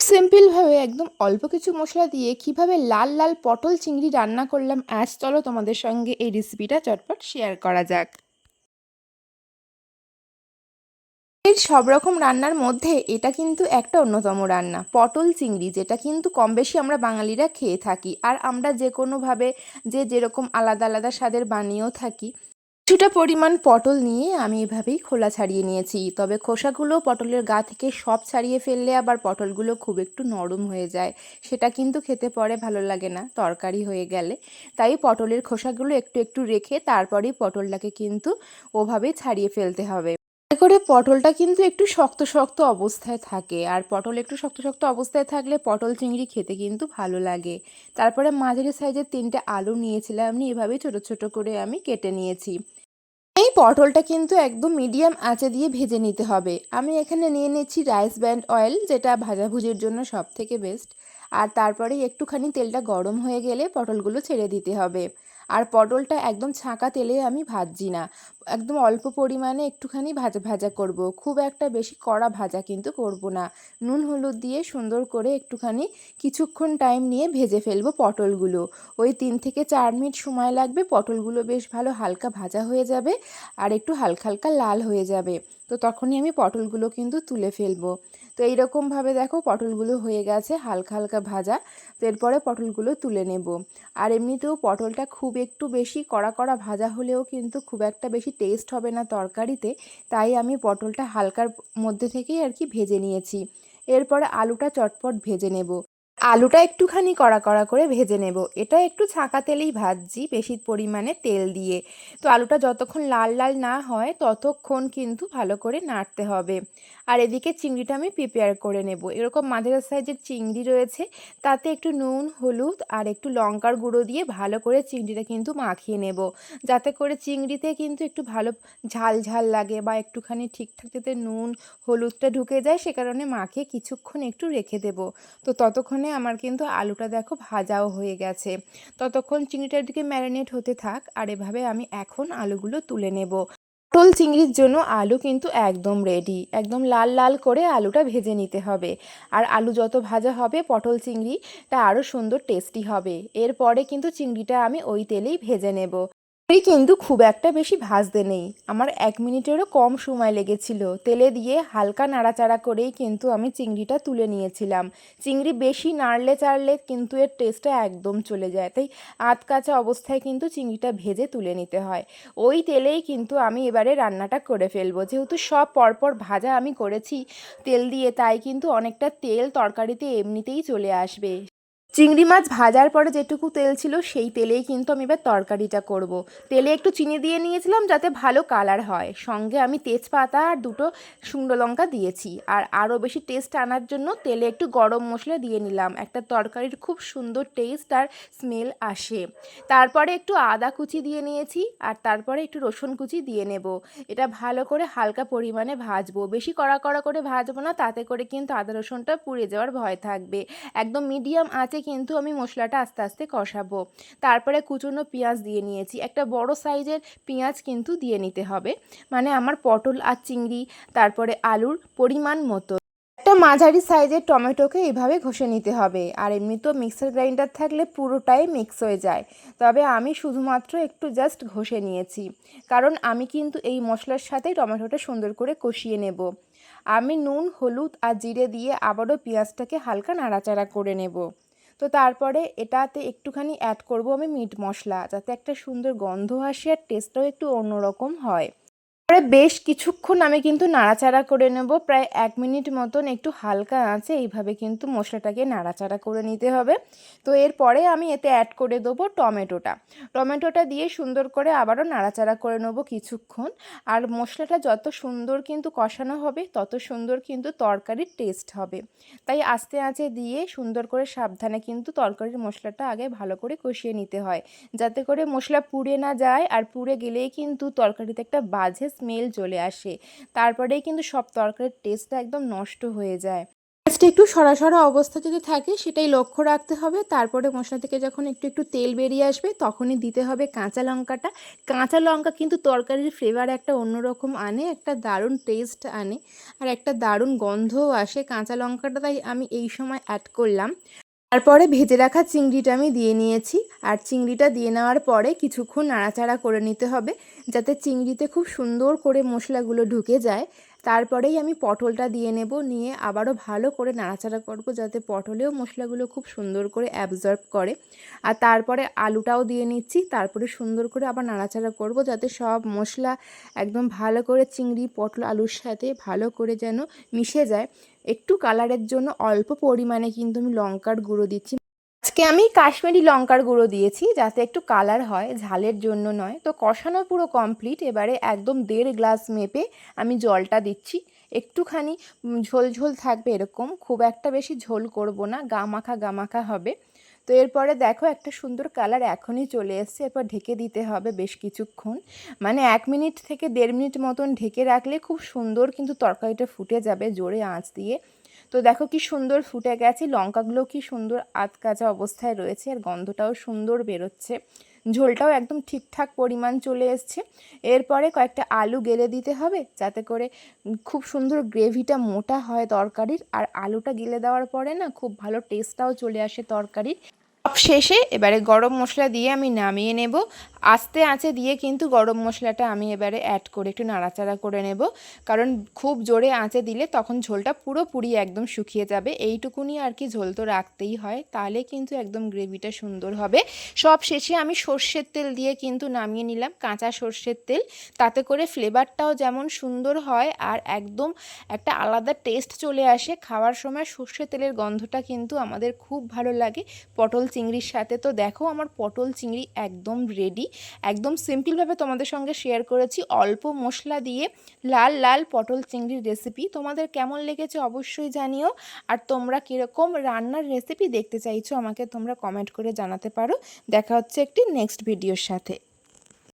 সিম্পলভাবে একদম অল্প কিছু মশলা দিয়ে কিভাবে লাল লাল পটল চিংড়ি রান্না করলাম আজ, চলো তোমাদের সঙ্গে এই রেসিপিটা চটপট শেয়ার করা যাক। এর সব রকম রান্নার মধ্যে এটা কিন্তু একটা অন্যতম রান্না, পটল চিংড়ি, যেটা কিন্তু কম বেশি আমরা বাঙালিরা খেয়ে থাকি। আর আমরা যে কোনোভাবে যে যেরকম আলাদা আলাদা স্বাদের বানিয়েও থাকি। কিছুটা পরিমাণ পটল নিয়ে আমি এভাবেই খোলা ছাড়িয়ে নিয়েছি, তবে খোসাগুলো পটলের গা থেকে সব ছাড়িয়ে ফেললে আবার পটলগুলো খুব একটু নরম হয়ে যায়, সেটা কিন্তু খেতে পরে ভালো লাগে না তরকারি হয়ে গেলে। তাই পটলের খোসাগুলো একটু একটু রেখে তারপরেই পটলটাকে কিন্তু ওভাবেই ছাড়িয়ে ফেলতে হবে। এতে করে পটলটা কিন্তু একটু শক্ত শক্ত অবস্থায় থাকে, আর পটল একটু শক্ত শক্ত অবস্থায় থাকলে পটল চিংড়ি খেতে কিন্তু ভালো লাগে। তারপরে মাঝারি সাইজের 3টে আলু নিয়েছিলাম, নিয়ে এভাবেই ছোটো ছোটো করে আমি কেটে নিয়েছি। এই পটলটা কিন্তু একদম মিডিয়াম আঁচে দিয়ে ভেজে নিতে হবে। আমি এখানে নিয়ে নিচ্ছি রাইস ব্র্যান্ড অয়েল, যেটা ভাজাভুজির জন্য সব থেকে বেস্ট। আর তারপরে একটুখানি তেলটা গরম হয়ে গেলে পটলগুলো ছেড়ে দিতে হবে। আর পটলটা একদম ছাঁকা তেলে আমি ভাজছি না, একদম অল্প পরিমাণে একটুখানি ভাজা ভাজা করব, খুব একটা বেশি কড়া ভাজা কিন্তু করব না। নুন হলুদ দিয়ে সুন্দর করে একটুখানি কিছুক্ষণ টাইম নিয়ে ভেজে ফেলবো পটলগুলো। ওই 3 থেকে 4 মিনিট সময় লাগবে, পটলগুলো বেশ ভালো হালকা ভাজা হয়ে যাবে আর একটু হালকা হালকা লাল হয়ে যাবে। তো তখনই আমি পটলগুলো কিন্তু তুলে ফেলবো। তো এইরকমভাবে দেখো পটলগুলো হয়ে গেছে হালকা হালকা ভাজা। তো এরপরে পটলগুলো তুলে নেব। আর এমনিতেও পটলটা খুব একটু বেশি কড়া কড়া ভাজা হলেও কিন্তু খুব একটা বেশি টেস্ট হবে না তরকারিতে, তাই আমি পটলটা হালকার মধ্যে থেকেই আর কি ভেজে নিয়েছি। এরপরে আলুটা চটপট ভেজে নেব। আলুটা একটুখানি কড়া কড়া করে ভেজে নেব, এটা একটু ছাঁকা তেলেই ভাজছি, বেশি পরিমাণে তেল দিয়ে। তো আলুটা যতক্ষণ লাল লাল না হয় ততক্ষণ কিন্তু ভালো করে নাড়তে হবে। আর এদিকে চিংড়িটা আমি প্রিপেয়ার করে নেব। এরকম মাঝারি সাইজের চিংড়ি রয়েছে, তাতে একটু নুন হলুদ আর একটু লঙ্কার গুঁড়ো দিয়ে ভালো করে চিংড়িটা কিন্তু মাখিয়ে নেব, যাতে করে চিংড়িতে কিন্তু একটু ভালো ঝাল ঝাল লাগে বা একটুখানি ঠিকঠাক যাতে নুন হলুদটা ঢুকে যায়, সে কারণে মাখিয়ে কিছুক্ষণ একটু রেখে দেবো। তো ততক্ষণে আমার কিন্তু আলুটা দেখো ভাজাও হয়ে গেছে। ততক্ষণ চিংড়িটার দিকে ম্যারিনেট হতে থাক, আর এভাবে আমি এখন আলুগুলো তুলে নেব। পটল চিংড়ির জন্য আলু কিন্তু একদম রেডি, একদম লাল লাল করে আলুটা ভেজে নিতে হবে। আর আলু যত ভাজা হবে পটল চিংড়িটা আরও সুন্দর টেস্টি হবে। এরপরে কিন্তু চিংড়িটা আমি ওই তেলেই ভেজে নেব। চিংড়ি কিন্তু খুব একটা বেশি ভাজতে নেই, আমার 1 মিনিটেরও কম সময় লেগেছিল। তেলে দিয়ে হালকা নাড়াচাড়া করেই কিন্তু আমি চিংড়িটা তুলে নিয়েছিলাম। চিংড়ি বেশি নাড়লে চাড়লে কিন্তু এর টেস্টটা একদম চলে যায়, তাই আধ কাঁচা অবস্থায় কিন্তু চিংড়িটা ভেজে তুলে নিতে হয়। ওই তেলেই কিন্তু আমি এবারে রান্নাটা করে ফেলবো, যেহেতু সব পরপর ভাজা আমি করেছি তেল দিয়ে, তাই কিন্তু অনেকটা তেল তরকারিতে এমনিতেই চলে আসবে। চিংড়ি মাছ ভাজার পরে যেটুকু তেল ছিল সেই তেলেই কিন্তু আমি এবার তরকারিটা করব। তেলে একটু চিনি দিয়ে নিয়েছিলাম যাতে ভালো কালার হয়, সঙ্গে আমি তেজপাতা আর 2টো শুকনো লঙ্কা দিয়েছি। আর আরও বেশি টেস্ট আনার জন্য তেলে একটু গরম মশলা দিয়ে নিলাম, একটা তরকারির খুব সুন্দর টেস্ট আর স্মেল আসে। তারপরে একটু আদা কুচি দিয়ে নিয়েছি, আর তারপরে একটু রসুন কুচি দিয়ে নেব। এটা ভালো করে হালকা পরিমাণে ভাজবো, বেশি কড়া কড়া করে ভাজবো না, তাতে করে কিন্তু আদা রসুনটা পুড়ে যাওয়ার ভয় থাকবে। একদম মিডিয়াম আঁচে কিন্তু আমি মশলাটা আস্তে আস্তে কষাবো। তারপরে কুচনো পেঁয়াজ দিয়ে নিয়েছি, একটা বড় সাইজের পেঁয়াজ কিন্তু দিয়ে নিতে হবে, মানে আমার পটল আর চিংড়ি তারপরে আলুর পরিমাণ মতো। একটা মাঝারি সাইজের টমেটোকে এইভাবে ঘষে নিতে হবে, আর এমনিতেও মিক্সার গ্রাইন্ডার থাকলে পুরোটাই মিক্স হয়ে যায়, তবে আমি শুধুমাত্র একটু জাস্ট ঘষে নিয়েছি, কারণ আমি কিন্তু এই মশলার সাথে টমেটোটা সুন্দর করে কষিয়ে নেব। আমি নুন হলুদ আর জিরে দিয়ে আবারও পেঁয়াজটাকে হালকা নাড়াচাড়া করে নেব। তো তারপরে এটাতে একটুখানি অ্যাড করব আমি মিট মশলা, যাতে একটা সুন্দর গন্ধ আসে আর টেস্টটাও একটু অন্যরকম হয়। পরে বেশ কিছুক্ষণ আমি কিন্তু নাড়াচাড়া করে নেব, প্রায় 1 মিনিট মতন একটু হালকা আঁচে এইভাবে কিন্তু মশলাটাকে নাড়াচাড়া করে নিতে হবে। তো এরপরে আমি এতে অ্যাড করে দেবো টমেটোটা। টমেটোটা দিয়ে সুন্দর করে আবারও নাড়াচাড়া করে নেব কিছুক্ষণ। আর মশলাটা যত সুন্দর কিন্তু কষানো হবে তত সুন্দর কিন্তু তরকারির টেস্ট হবে, তাই আস্তে আঁচে দিয়ে সুন্দর করে সাবধানে কিন্তু তরকারির মশলাটা আগে ভালো করে কষিয়ে নিতে হয়, যাতে করে মশলা পুড়ে না যায়, আর পুড়ে গেলেই কিন্তু তরকারিতে একটা বাজে স্মেল চলে আসে, তারপরেই কিন্তু সব তরকারির টেস্টটা একদম নষ্ট হয়ে যায়। পেঁয়াজটা একটু সরা সরা অবস্থা যদি থাকে সেটাই লক্ষ্য রাখতে হবে। তারপরে মশলা থেকে যখন একটু একটু তেল বেরিয়ে আসবে তখনই দিতে হবে কাঁচা লঙ্কাটা। কাঁচা লঙ্কা কিন্তু তরকারির ফ্লেভার একটা অন্যরকম আনে, একটা দারুণ টেস্ট আনে আর একটা দারুণ গন্ধও আসে কাঁচা লঙ্কাটা, তাই আমি এই সময় অ্যাড করলাম। তারপরে ভেজে রাখা চিংড়িটা আমি দিয়ে নিয়েছি, আর চিংড়িটা দিয়ে নেওয়ার পরে কিছুক্ষণ নাড়াচাড়া করে নিতে হবে যাতে চিংড়িতে খুব সুন্দর করে মশলাগুলো ঢুকে যায়। তারপরেই আমি পটলটা দিয়ে নেব, নিয়ে আবারও ভালো করে নাড়াচাড়া করব যাতে পটলেও মশলাগুলো খুব সুন্দর করে অ্যাবজর্ব করে। আর তারপরে আলুটাও দিয়ে নিচ্ছি, তারপরে সুন্দর করে আবার নাড়াচাড়া করব যাতে সব মশলা একদম ভালো করে চিংড়ি পটল আলুর সাথে ভালো করে যেন মিশে যায়। একটু কালারের জন্য অল্প পরিমাণে কিন্তু আমি লঙ্কার গুঁড়ো দিচ্ছি। আজকে আমি কাশ্মীরি লঙ্কার গুঁড়ো দিয়েছি যাতে একটু কালার হয়, ঝালের জন্য নয়। তো কষানো পুরো কমপ্লিট, এবারে একদম 1.5 গ্লাস মেপে আমি জলটা দিচ্ছি। একটুখানি ঝোল ঝোল থাকবে এরকম, খুব একটা বেশি ঝোল করব না, গা মাখা হবে। তো এরপরে দেখো একটা সুন্দর কালার এখনই চলে এসছে। এরপর ঢেকে দিতে হবে বেশ কিছুক্ষণ, মানে 1 মিনিট থেকে 1.5 মিনিট মতন ঢেকে রাখলে খুব সুন্দর কিন্তু তরকারিটা ফুটে যাবে জোরে আঁচ দিয়ে। তো দেখো কি সুন্দর ফুটে গেছে, লঙ্কাগুলো কি সুন্দর আধ কাঁচা অবস্থায় রয়েছে আর গন্ধটাও সুন্দর বেরোচ্ছে, ঝোলটাও একদম ঠিকঠাক পরিমাণ চলে এসছে। এরপরে কয়েকটা আলু গেলে দিতে হবে যাতে করে খুব সুন্দর গ্রেভিটা মোটা হয় তরকারির, আর আলুটা গেলে দেওয়ার পরে না খুব ভালো টেস্টটাও চলে আসে তরকারির। শেষে এবারে গরম মশলা দিয়ে আমি নামিয়ে নেব। আস্তে আঁচে দিয়ে কিন্তু গরম মশলাটা আমি এবারে অ্যাড করে একটু নাড়াচাড়া করে নেব, কারণ খুব জোরে আঁচে দিলে তখন ঝোলটা পুরোপুরি একদম শুকিয়ে যাবে। এইটুকুনি আর কি ঝোল তো রাখতেই হয়, তাহলে কিন্তু একদম গ্রেভিটা সুন্দর হবে। সব শেষে আমি সর্ষের তেল দিয়ে কিন্তু নামিয়ে নিলাম, কাঁচা সর্ষের তেল, তাতে করে ফ্লেভারটাও যেমন সুন্দর হয় আর একদম একটা আলাদা টেস্ট চলে আসে। খাওয়ার সময় সর্ষের তেলের গন্ধটা কিন্তু আমাদের খুব ভালো লাগে পটল চিংড়ির সাথে। তো দেখো আমার পটল চিংড়ি একদম রেডি, একদম সিম্পলভাবে তোমাদের সঙ্গে শেয়ার করেছি অল্প মশলা দিয়ে লাল লাল পটল চিংড়ির রেসিপি। তোমাদের কেমন লেগেছে অবশ্যই জানিও, আর তোমরা কীরকম রান্নার রেসিপি দেখতে চাইছো আমাকে তোমরা কমেন্ট করে জানাতে পারো। দেখা হচ্ছে একটি নেক্সট ভিডিওর সাথে।